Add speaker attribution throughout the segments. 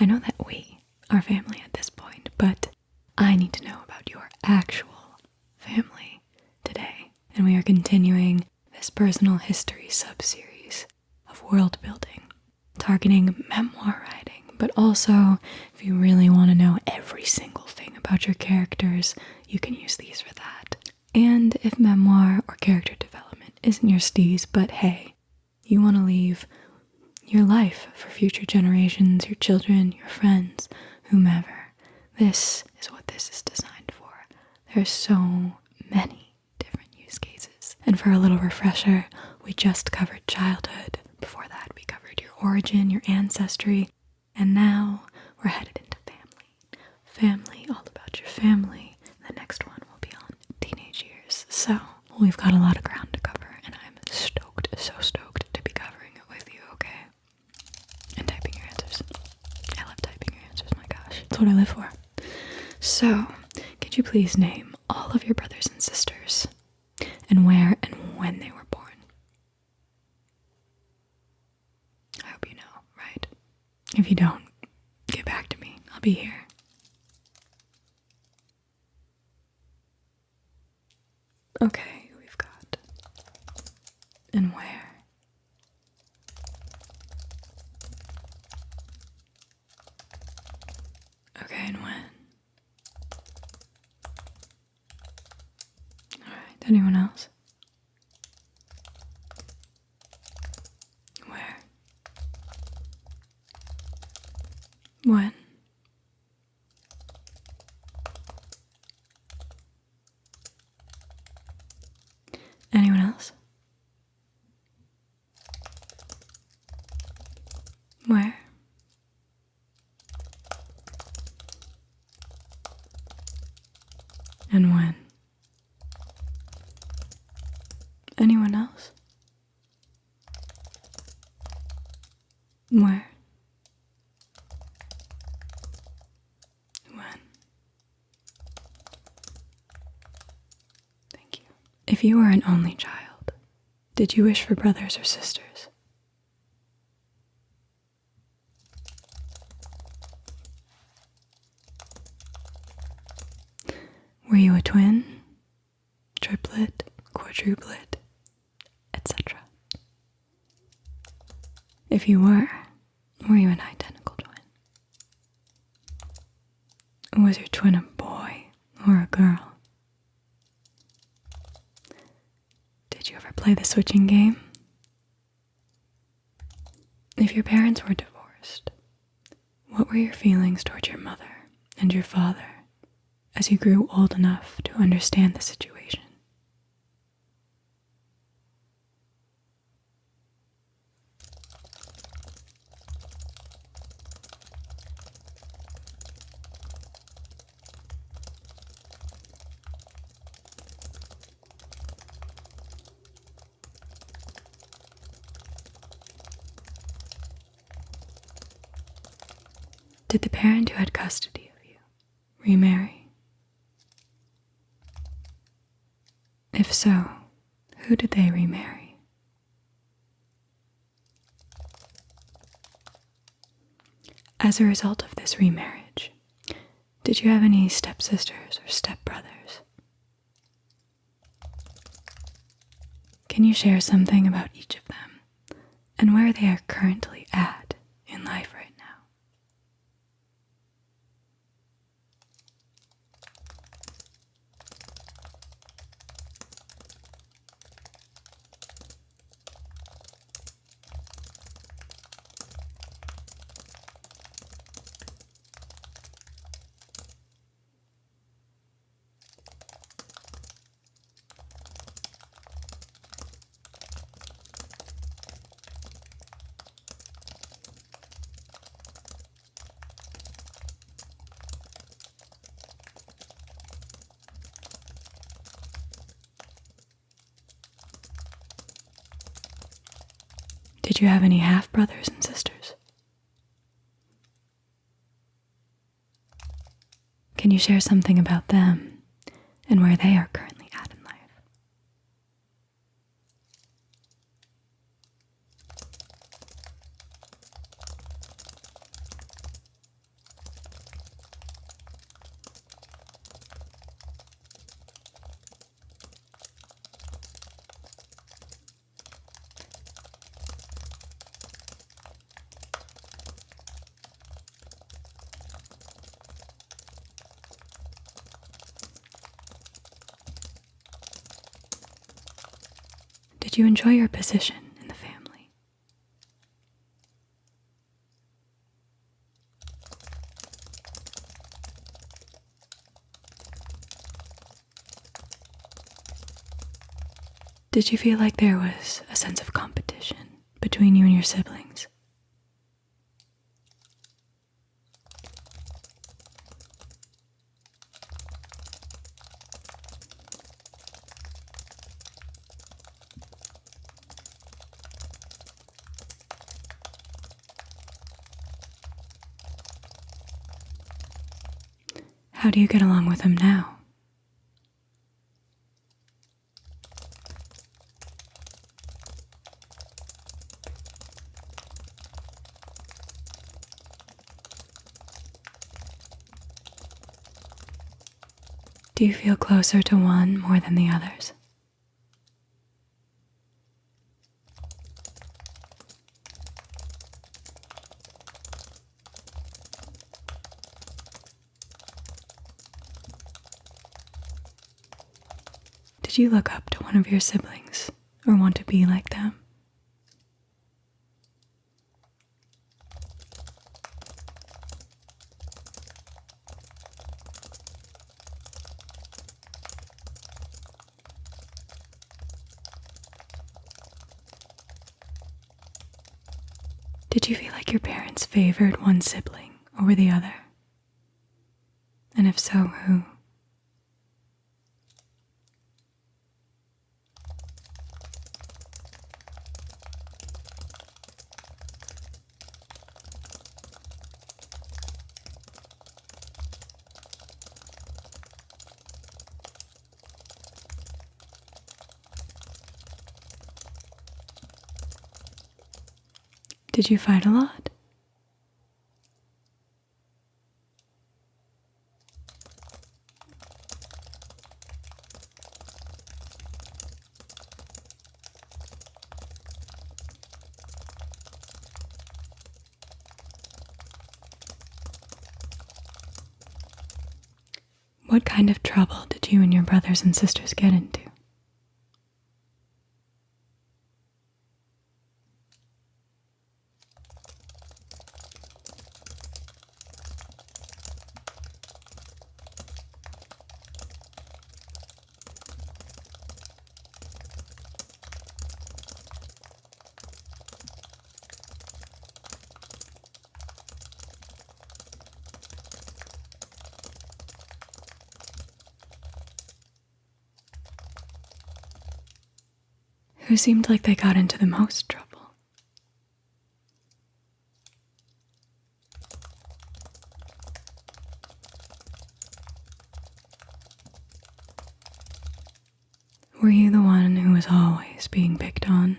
Speaker 1: I know that we are family at this point, but I need to know about your actual family today. And we are continuing this personal history sub-series of world building, targeting memoir writing, but also if you really want to know every single thing about your characters, you can use these for that. And if memoir or character development isn't your steez, but hey, you want to leave your life for future generations, your children, your friends, whomever, this is what this is designed for. There's so many different use cases. And for a little refresher, we just covered childhood. Before that, we covered your origin, your ancestry, and now we're headed into family. Family, all about your family. The next one will be on teenage years. So we've got a lot of ground to cover, and I'm stoked, so stoked to be covering it with you, okay? And typing your answers. I love typing your answers, my gosh. It's what I live for. So, could you please name all of your brothers and sisters and where and when they were born? I hope you know, right? If you don't, get back to me. I'll be here. Okay, we've got and where. Okay, and when. Alright, anyone else? Where? When? Anyone else? Where? And when? Anyone else? Where? When? Thank you. If you were an only child, did you wish for brothers or sisters? Were you a twin, triplet, quadruplet, etc.? If you were you an identical twin? Was your twin a boy or a girl? Did you ever play the switching game? If your parents were divorced, what were your feelings towards your mother and your father as you grew old enough to understand the situation? Did the parent who had custody of you remarry? If so, who did they remarry? As a result of this remarriage, did you have any stepsisters or stepbrothers? Can you share something about each of them and where they are currently at in life right now? Did you have any half-brothers and sisters? Can you share something about them and where they are currently at in life? Did you enjoy your position in the family? Did you feel like there was a sense of competition between you and your siblings? How do you get along with them now? Do you feel closer to one more than the others? Did you look up to one of your siblings or want to be like them? Did you feel like your parents favored one sibling over the other? And if so, who? Did you fight a lot? What kind of trouble did you and your brothers and sisters get into? Who seemed like they got into the most trouble? Were you the one who was always being picked on?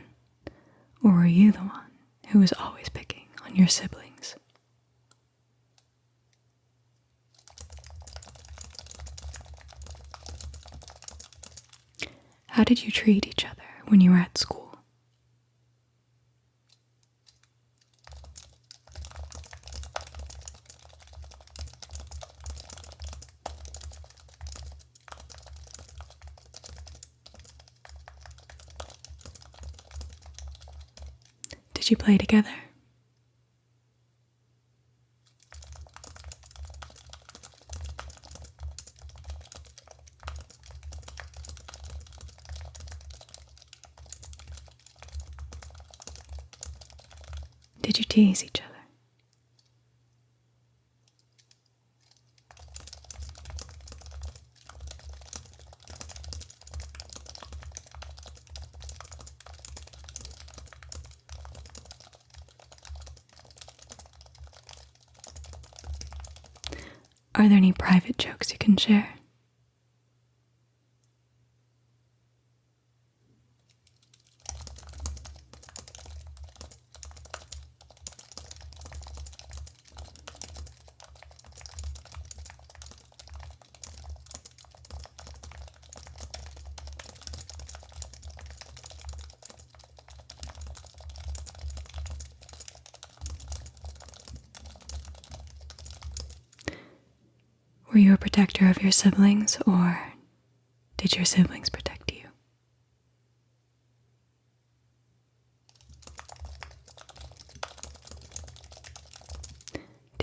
Speaker 1: Or were you the one who was always picking on your siblings? How did you treat each other when you were at school? Did you play together? Did you tease each other? Are there any private jokes you can share? Were you a protector of your siblings, or did your siblings protect you?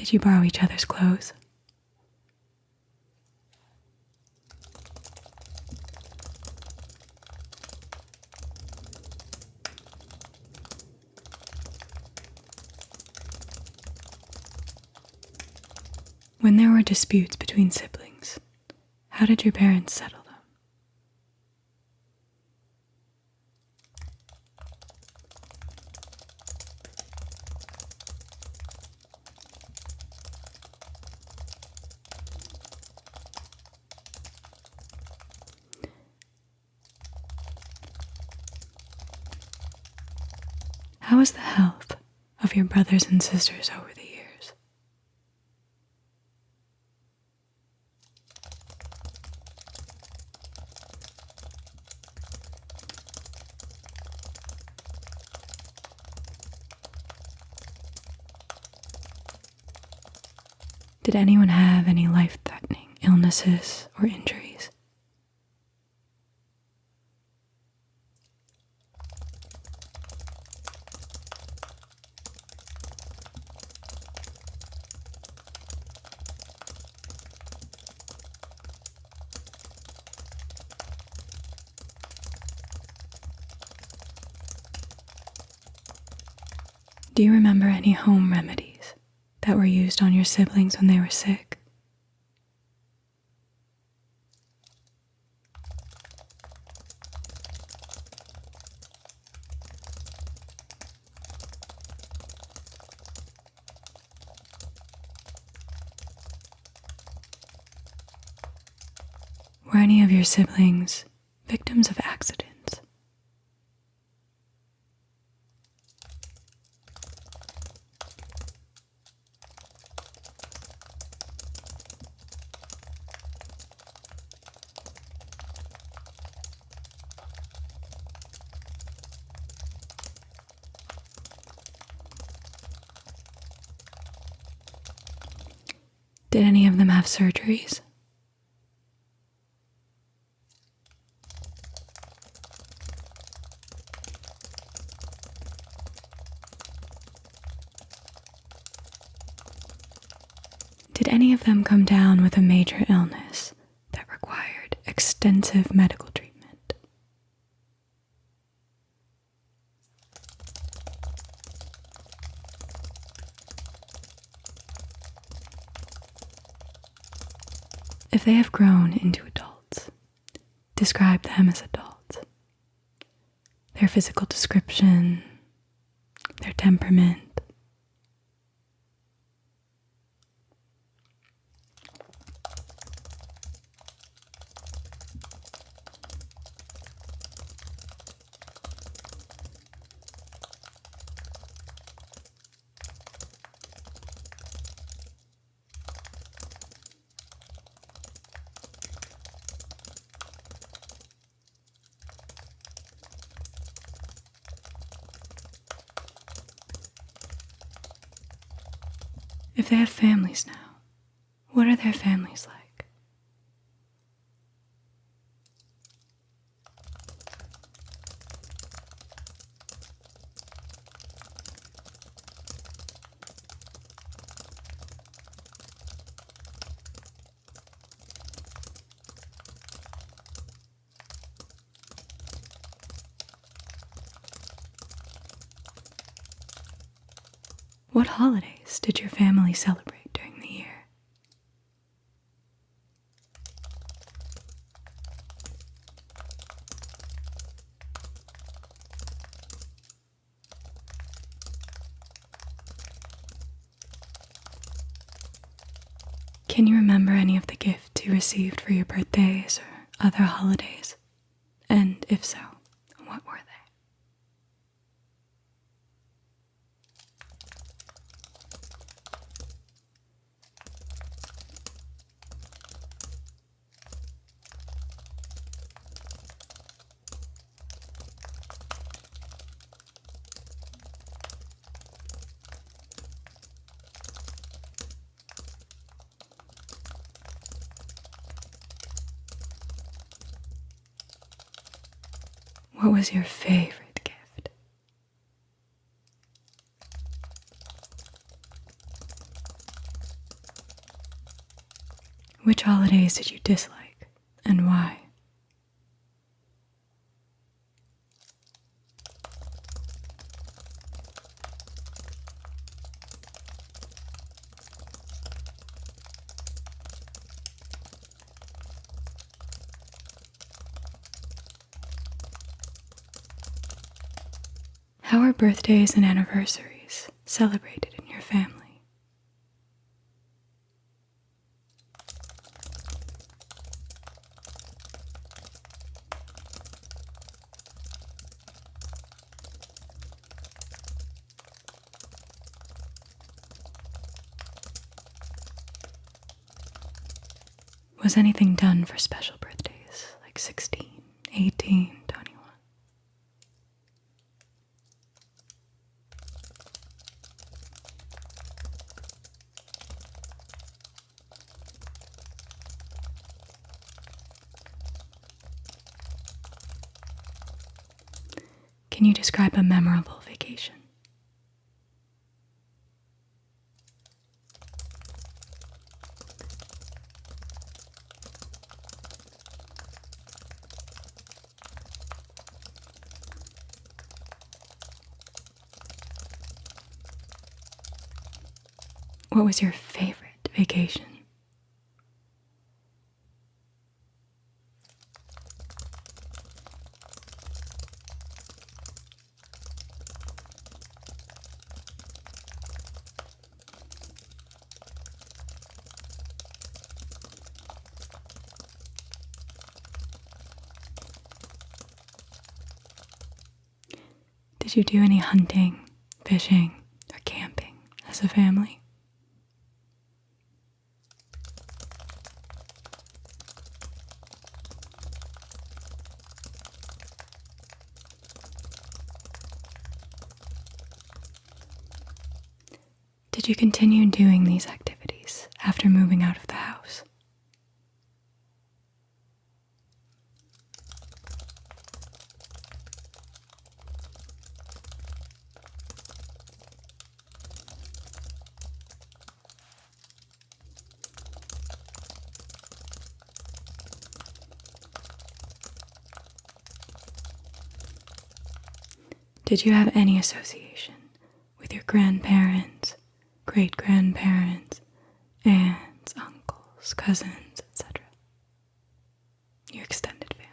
Speaker 1: Did you borrow each other's clothes? When there were disputes between siblings, how did your parents settle them? How is the health of your brothers and sisters over the years? Did anyone have any life-threatening illnesses or injuries? Do you remember any home remedies that were used on your siblings when they were sick? Were any of your siblings victims of accidents? Did any of them have surgeries? Did any of them come down with a major illness that required extensive medical treatment? If they have grown into adults, describe them as adults. Their physical description, their temperament. If they have families now, what are their families like? What holidays did your family celebrate during the year? Can you remember any of the gifts you received for your birthdays or other holidays? And if so, what were they? What was your favorite gift? Which holidays did you dislike, and why? How are birthdays and anniversaries celebrated in your family? Was anything done for special birthdays, like 16, 18, 21? Can you describe a memorable vacation? What was your favorite vacation? Did you do any hunting, fishing, or camping as a family? Did you continue doing these activities after moving out of the house? Did you have any association with your grandparents, great-grandparents, aunts, uncles, cousins, etc.? Your extended family.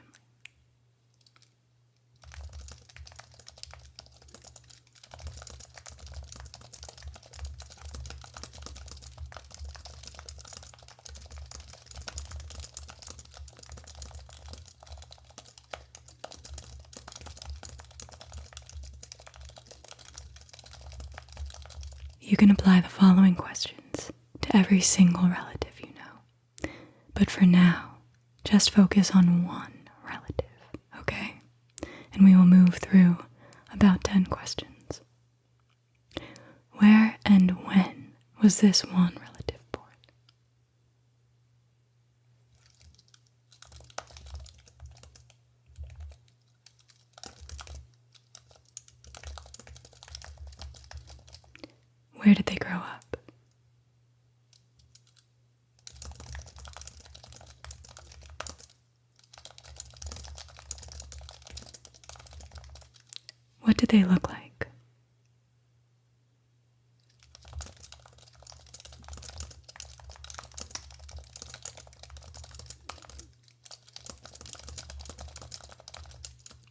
Speaker 1: You can apply the following questions to every single relative you know. But for now, just focus on one relative, okay? And we will move through about 10 questions. Where and when was this one relative born? Where did they grow up? What did they look like?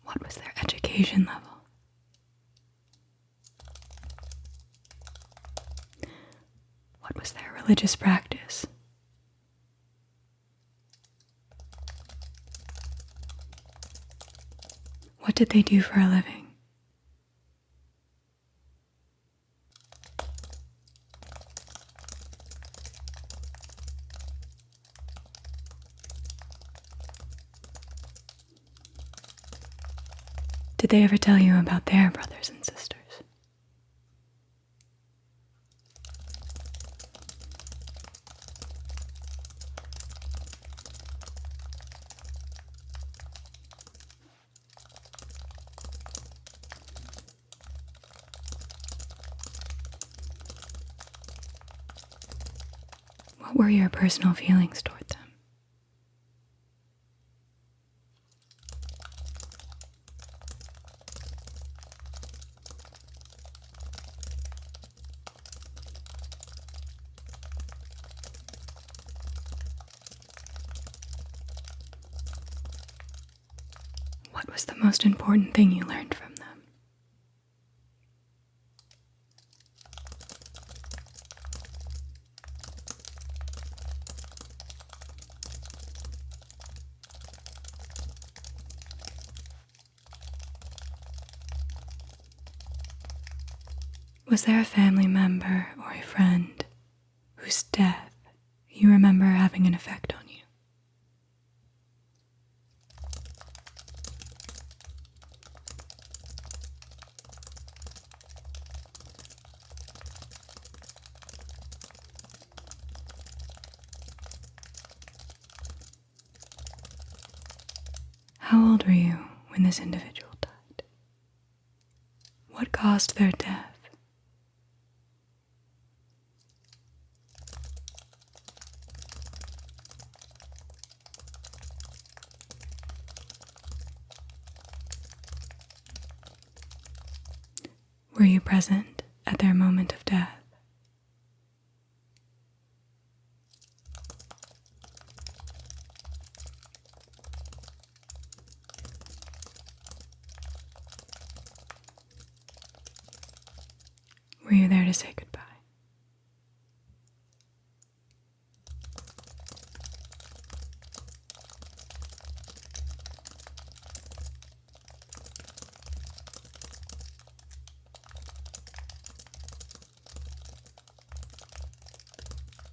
Speaker 1: What was their education level? What was their religious practice? What did they do for a living? Did they ever tell you about their brothers and sisters? What were your personal feelings toward them? What was the most important thing you learned from them? Was there a family member or a friend whose death you remember having an effect on you? How old were you when this individual died? What caused their death? Were you present at their moment of death? Were you there to say goodbye?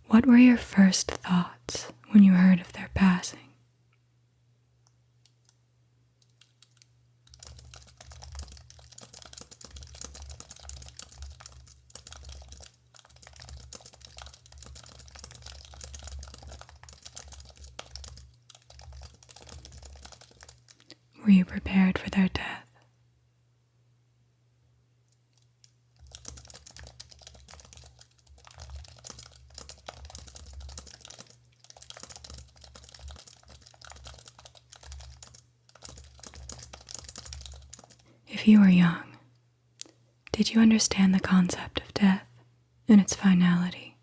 Speaker 1: What were your first thoughts when you heard of their passing? Were you prepared for their death? If you were young, did you understand the concept of death and its finality?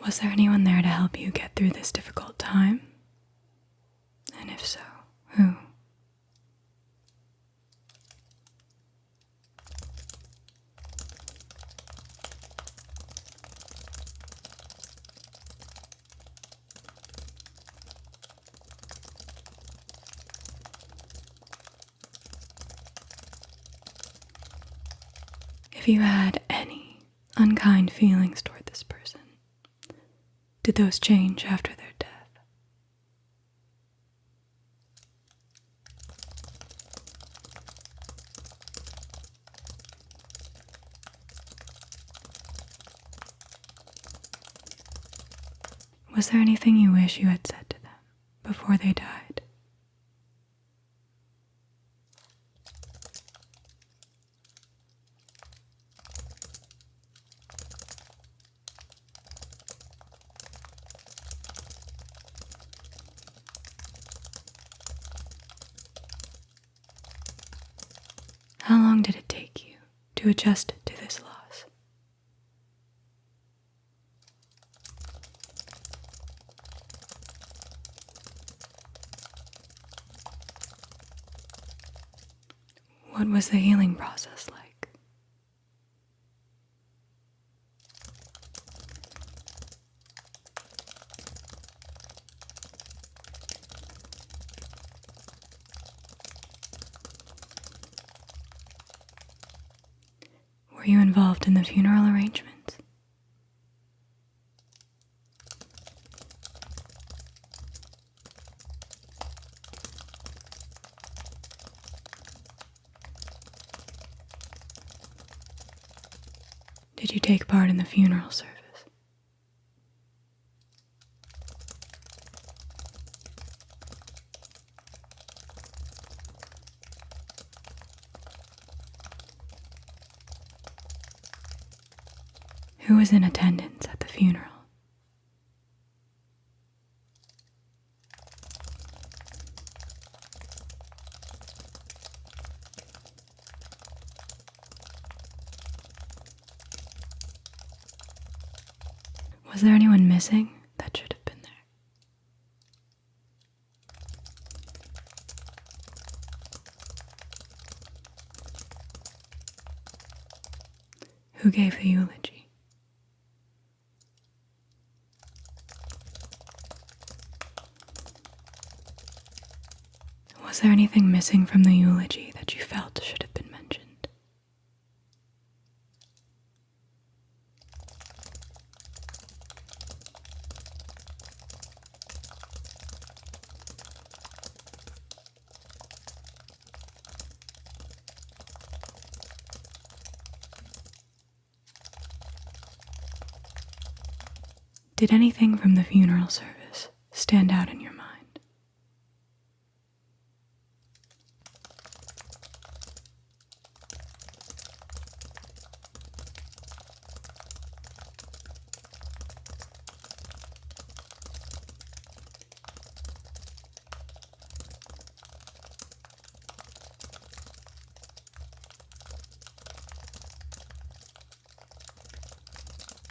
Speaker 1: Was there anyone there to help you get through this difficult time? And if so, who? If you had any unkind feelings toward this person, did those change after their death? Was there anything you wish you had said to them before they died? How long did it take you to adjust to this loss? What was the healing process like? Were you involved in the funeral arrangements? Did you take part in the funeral service? Who was in attendance at the funeral? funeral. Was there anyone missing that should have been there? Who gave the eulogy? Was there anything missing from the eulogy that you felt should have been mentioned? Did anything from the funeral service stand out in your mind?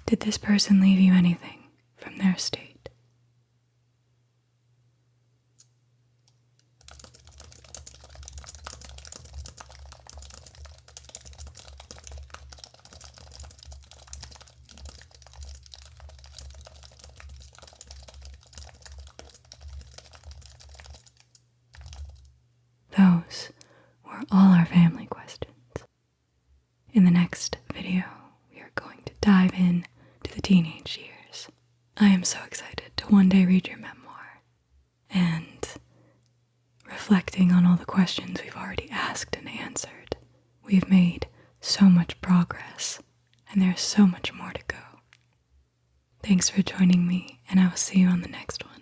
Speaker 1: Did this person leave you anything from their state? Those were all our family questions. In the next video, we are going to dive in to the teenage years. I am so excited to one day read your memoir, and reflecting on all the questions we've already asked and answered, we've made so much progress, and there's so much more to go. Thanks for joining me, and I will see you on the next one.